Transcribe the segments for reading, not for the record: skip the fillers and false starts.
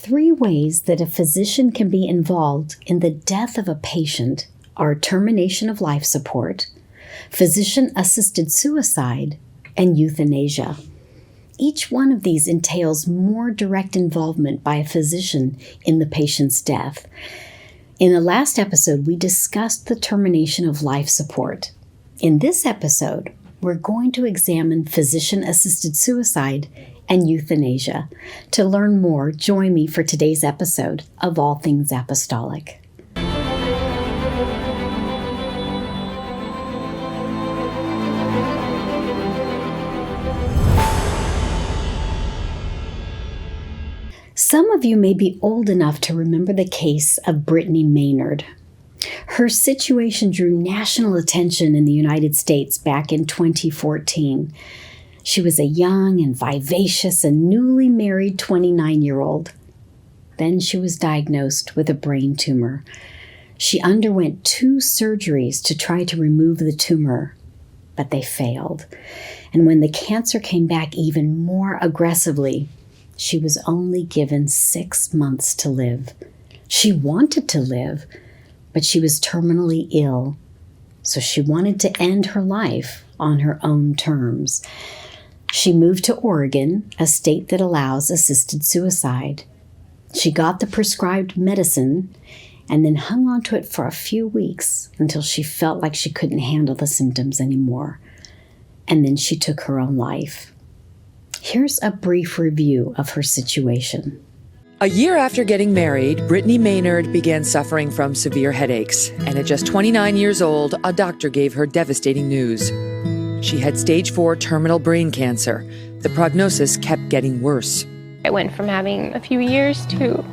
three ways that a physician can be involved in the death of a patient are termination of life support, physician-assisted suicide, and euthanasia. Each one of these entails more direct involvement by a physician in the patient's death. In the last episode, we discussed the termination of life support. In this episode, we're going to examine physician-assisted suicide and euthanasia. To learn more, join me for today's episode of All Things Apostolic. Some of you may be old enough to remember the case of Brittany Maynard. Her situation drew national attention in the United States back in 2014. She was a young and vivacious and newly married 29-year-old. Then she was diagnosed with a brain tumor. She underwent 2 surgeries to try to remove the tumor, but they failed. And when the cancer came back even more aggressively, she was only given 6 months to live. She wanted to live, but she was terminally ill, so she wanted to end her life on her own terms. She moved to Oregon, a state that allows assisted suicide. She got the prescribed medicine and then hung on to it for a few weeks until she felt like she couldn't handle the symptoms anymore. And then she took her own life. Here's a brief review of her situation. A year after getting married, Brittany Maynard began suffering from severe headaches, and at just 29 years old, a doctor gave her devastating news. She had stage 4 terminal brain cancer. The prognosis kept getting worse. I went from having a few years to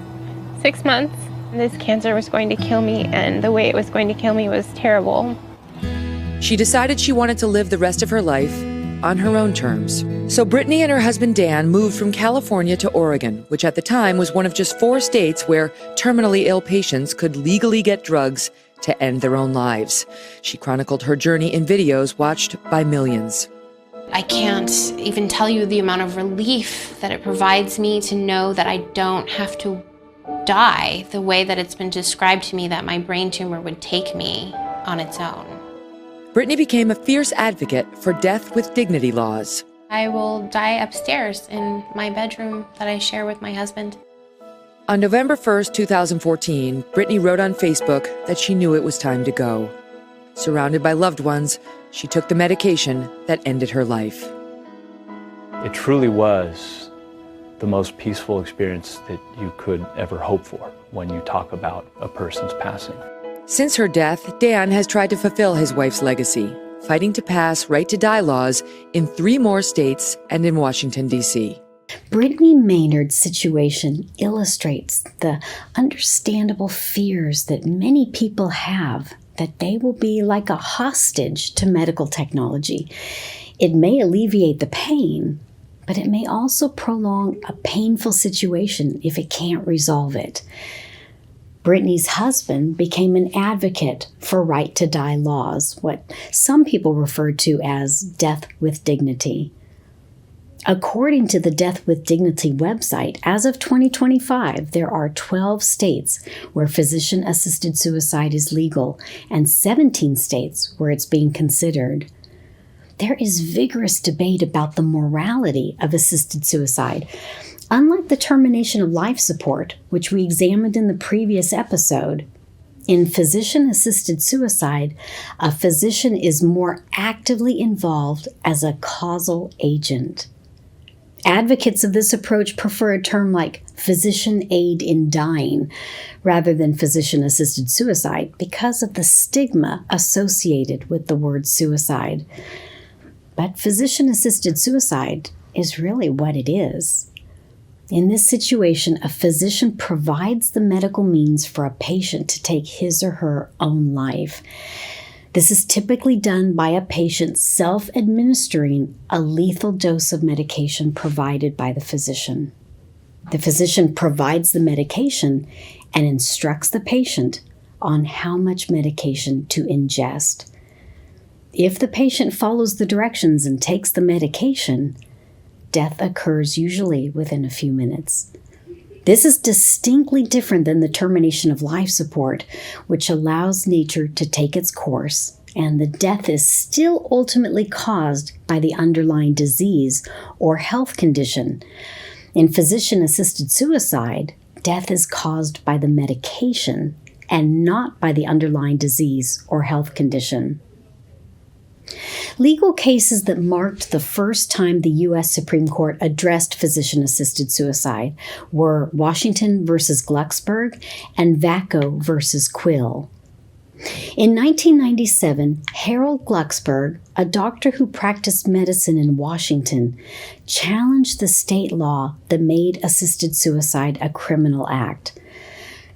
6 months. This cancer was going to kill me, and the way it was going to kill me was terrible. She decided she wanted to live the rest of her life on her own terms. So Brittany and her husband Dan moved from California to Oregon, which at the time was one of just 4 states where terminally ill patients could legally get drugs to end their own lives. She chronicled her journey in videos watched by millions. I can't even tell you the amount of relief that it provides me to know that I don't have to die the way that it's been described to me that my brain tumor would take me on its own. Brittany became a fierce advocate for death with dignity laws. I will die upstairs in my bedroom that I share with my husband. On November 1st, 2014, Brittany wrote on Facebook that she knew it was time to go. Surrounded by loved ones, she took the medication that ended her life. It truly was the most peaceful experience that you could ever hope for when you talk about a person's passing. Since her death, Dan has tried to fulfill his wife's legacy, fighting to pass right-to-die laws in 3 more states and in Washington, D.C. Brittany Maynard's situation illustrates the understandable fears that many people have that they will be like a hostage to medical technology. It may alleviate the pain, but it may also prolong a painful situation if it can't resolve it. Brittany's husband became an advocate for right-to-die laws, what some people refer to as death with dignity. According to the Death with Dignity website, as of 2025, there are 12 states where physician-assisted suicide is legal and 17 states where it's being considered. There is vigorous debate about the morality of assisted suicide. Unlike the termination of life support, which we examined in the previous episode, in physician-assisted suicide, a physician is more actively involved as a causal agent. Advocates of this approach prefer a term like physician aid in dying rather than physician-assisted suicide because of the stigma associated with the word suicide. But physician-assisted suicide is really what it is. In this situation, a physician provides the medical means for a patient to take his or her own life. This is typically done by a patient self-administering a lethal dose of medication provided by the physician. The physician provides the medication and instructs the patient on how much medication to ingest. If the patient follows the directions and takes the medication, death occurs usually within a few minutes. This is distinctly different than the termination of life support, which allows nature to take its course, and the death is still ultimately caused by the underlying disease or health condition. In physician-assisted suicide, death is caused by the medication and not by the underlying disease or health condition. Legal cases that marked the first time the U.S. Supreme Court addressed physician-assisted suicide were Washington v. Glucksberg and Vacco v. Quill. In 1997, Harold Glucksberg, a doctor who practiced medicine in Washington, challenged the state law that made assisted suicide a criminal act.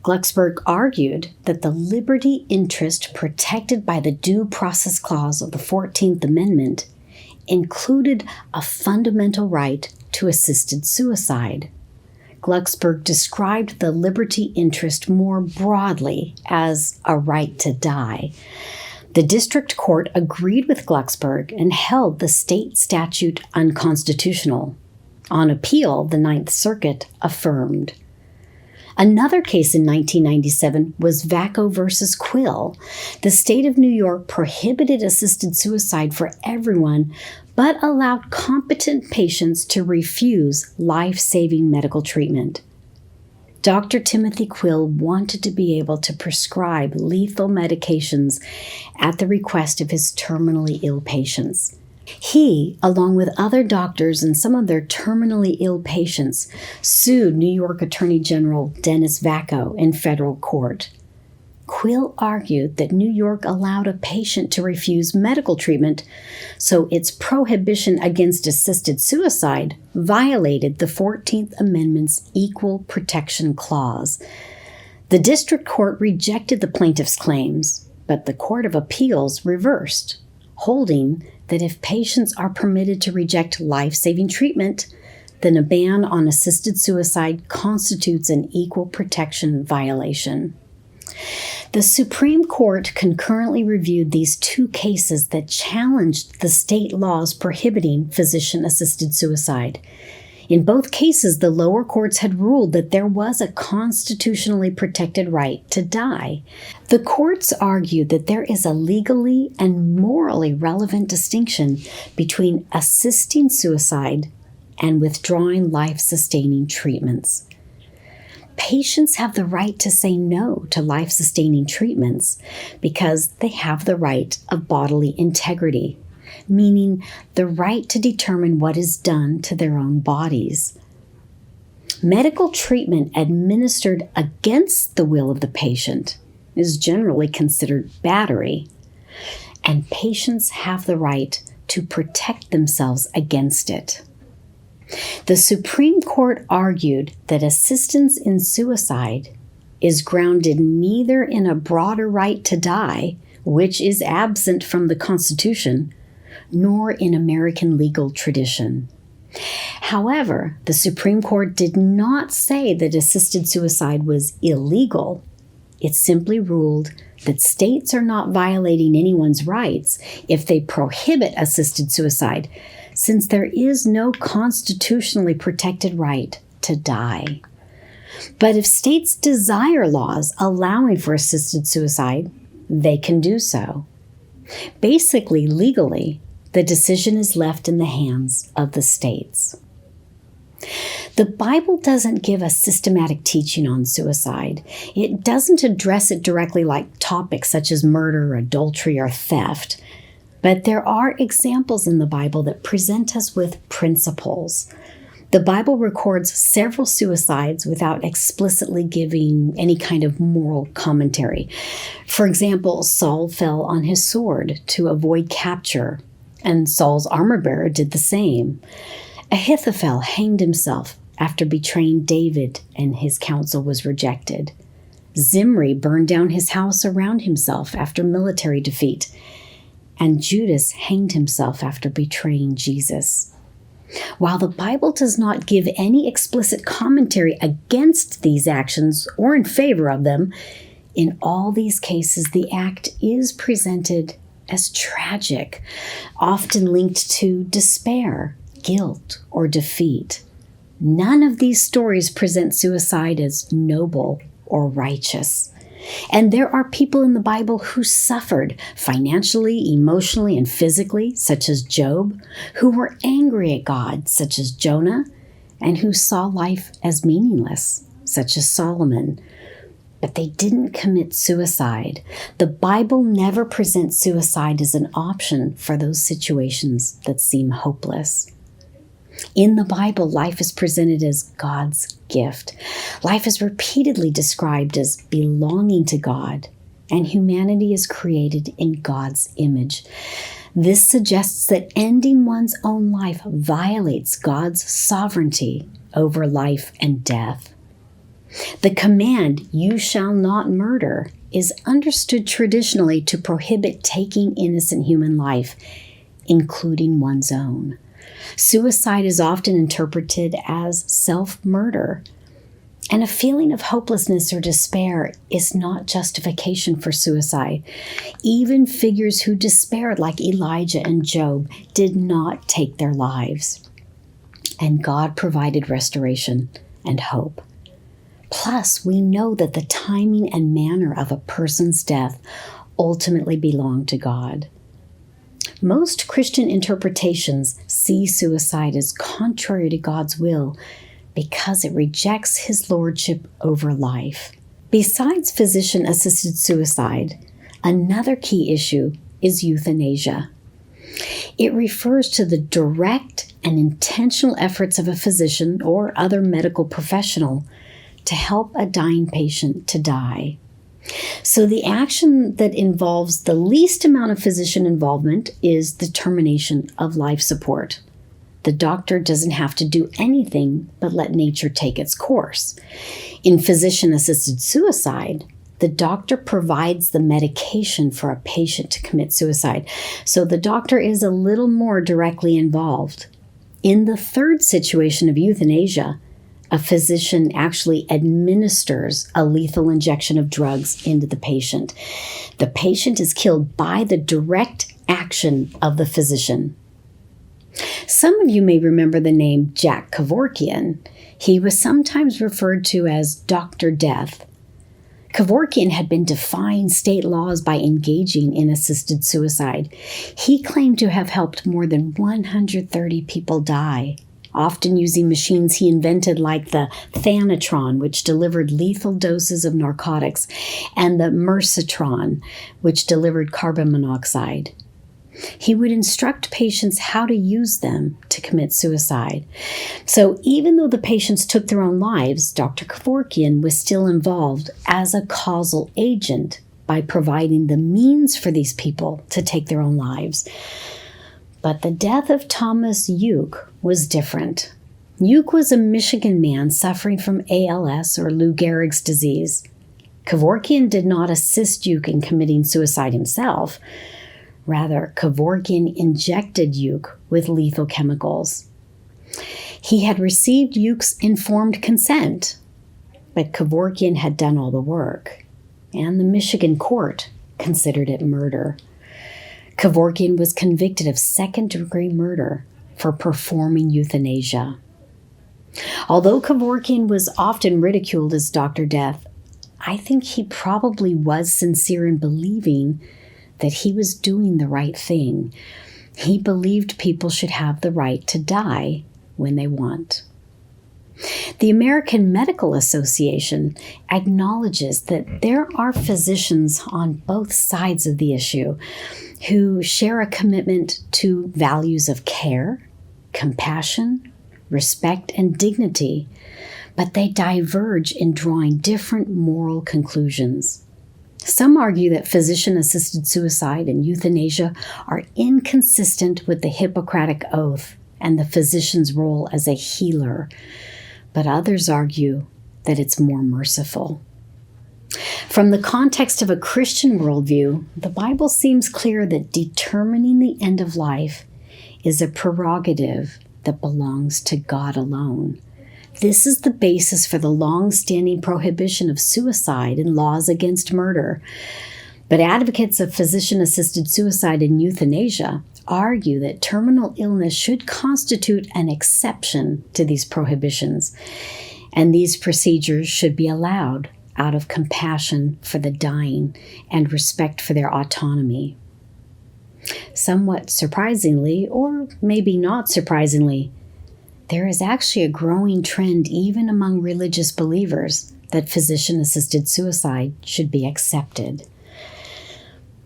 Glucksberg argued that the liberty interest protected by the Due Process Clause of the 14th Amendment included a fundamental right to assisted suicide. Glucksberg described the liberty interest more broadly as a right to die. The district court agreed with Glucksberg and held the state statute unconstitutional. On appeal, the Ninth Circuit affirmed. Another case in 1997 was Vacco v. Quill. The state of New York prohibited assisted suicide for everyone, but allowed competent patients to refuse life-saving medical treatment. Dr. Timothy Quill wanted to be able to prescribe lethal medications at the request of his terminally ill patients. He, along with other doctors and some of their terminally ill patients, sued New York Attorney General Dennis Vacco in federal court. Quill argued that New York allowed a patient to refuse medical treatment, so its prohibition against assisted suicide violated the 14th Amendment's Equal Protection Clause. The district court rejected the plaintiff's claims, but the Court of Appeals reversed, holding that if patients are permitted to reject life-saving treatment, then a ban on assisted suicide constitutes an equal protection violation. The Supreme Court concurrently reviewed these two cases that challenged the state laws prohibiting physician-assisted suicide. In both cases, the lower courts had ruled that there was a constitutionally protected right to die. The courts argued that there is a legally and morally relevant distinction between assisting suicide and withdrawing life-sustaining treatments. Patients have the right to say no to life-sustaining treatments because they have the right of bodily integrity, meaning the right to determine what is done to their own bodies. Medical treatment administered against the will of the patient is generally considered battery, and patients have the right to protect themselves against it. The Supreme Court argued that assistance in suicide is grounded neither in a broader right to die, which is absent from the Constitution, nor in American legal tradition. However, the Supreme Court did not say that assisted suicide was illegal. It simply ruled that states are not violating anyone's rights if they prohibit assisted suicide, since there is no constitutionally protected right to die. But if states desire laws allowing for assisted suicide, they can do so. Basically, legally, the decision is left in the hands of the states. The Bible doesn't give a systematic teaching on suicide. It doesn't address it directly like topics such as murder, adultery, or theft. But there are examples in the Bible that present us with principles. The Bible records several suicides without explicitly giving any kind of moral commentary. For example, Saul fell on his sword to avoid capture, and Saul's armor-bearer did the same. Ahithophel hanged himself after betraying David, and his counsel was rejected. Zimri burned down his house around himself after military defeat, and Judas hanged himself after betraying Jesus. While the Bible does not give any explicit commentary against these actions or in favor of them, in all these cases the act is presented as tragic, often linked to despair, guilt, or defeat. None of these stories present suicide as noble or righteous. And there are people in the Bible who suffered financially, emotionally, and physically, such as Job, who were angry at God, such as Jonah, and who saw life as meaningless, such as Solomon. But they didn't commit suicide. The Bible never presents suicide as an option for those situations that seem hopeless. In the Bible, life is presented as God's gift. Life is repeatedly described as belonging to God, and humanity is created in God's image. This suggests that ending one's own life violates God's sovereignty over life and death. The command, "You shall not murder," is understood traditionally to prohibit taking innocent human life, including one's own. Suicide is often interpreted as self-murder, and a feeling of hopelessness or despair is not justification for suicide. Even figures who despaired, like Elijah and Job, did not take their lives, and God provided restoration and hope. Plus, we know that the timing and manner of a person's death ultimately belong to God. Most Christian interpretations see suicide as contrary to God's will because it rejects His lordship over life. Besides physician-assisted suicide, another key issue is euthanasia. It refers to the direct and intentional efforts of a physician or other medical professional to help a dying patient to die. So the action that involves the least amount of physician involvement is the termination of life support. The doctor doesn't have to do anything but let nature take its course. In physician-assisted suicide, the doctor provides the medication for a patient to commit suicide, so the doctor is a little more directly involved. In the third situation of euthanasia, a physician actually administers a lethal injection of drugs into the patient. The patient is killed by the direct action of the physician. Some of you may remember the name Jack Kevorkian. He was sometimes referred to as Dr. Death. Kevorkian had been defying state laws by engaging in assisted suicide. He claimed to have helped more than 130 people die, often using machines he invented like the Thanatron, which delivered lethal doses of narcotics, and the Mercitron, which delivered carbon monoxide. He would instruct patients how to use them to commit suicide. So even though the patients took their own lives, Dr. Kevorkian was still involved as a causal agent by providing the means for these people to take their own lives. But the death of Thomas Uke was different. Uke was a Michigan man suffering from ALS, or Lou Gehrig's disease. Kevorkian did not assist Uke in committing suicide himself. Rather, Kevorkian injected Uke with lethal chemicals. He had received Uke's informed consent, but Kevorkian had done all the work, and the Michigan court considered it murder. Kevorkian was convicted of second-degree murder for performing euthanasia. Although Kevorkian was often ridiculed as Dr. Death, I think he probably was sincere in believing that he was doing the right thing. He believed people should have the right to die when they want. The American Medical Association acknowledges that there are physicians on both sides of the issue who share a commitment to values of care, compassion, respect, and dignity, but they diverge in drawing different moral conclusions. Some argue that physician-assisted suicide and euthanasia are inconsistent with the Hippocratic Oath and the physician's role as a healer, but others argue that it's more merciful. From the context of a Christian worldview, the Bible seems clear that determining the end of life is a prerogative that belongs to God alone. This is the basis for the long-standing prohibition of suicide and laws against murder. But advocates of physician-assisted suicide and euthanasia argue that terminal illness should constitute an exception to these prohibitions, and these procedures should be allowed out of compassion for the dying and respect for their autonomy. Somewhat surprisingly, or maybe not surprisingly, there is actually a growing trend even among religious believers that physician-assisted suicide should be accepted.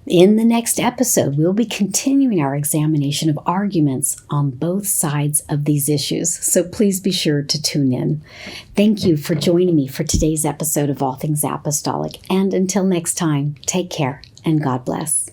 In the next episode, we'll be continuing our examination of arguments on both sides of these issues, so please be sure to tune in. Thank you for joining me for today's episode of All Things Apostolic, and until next time, take care and God bless.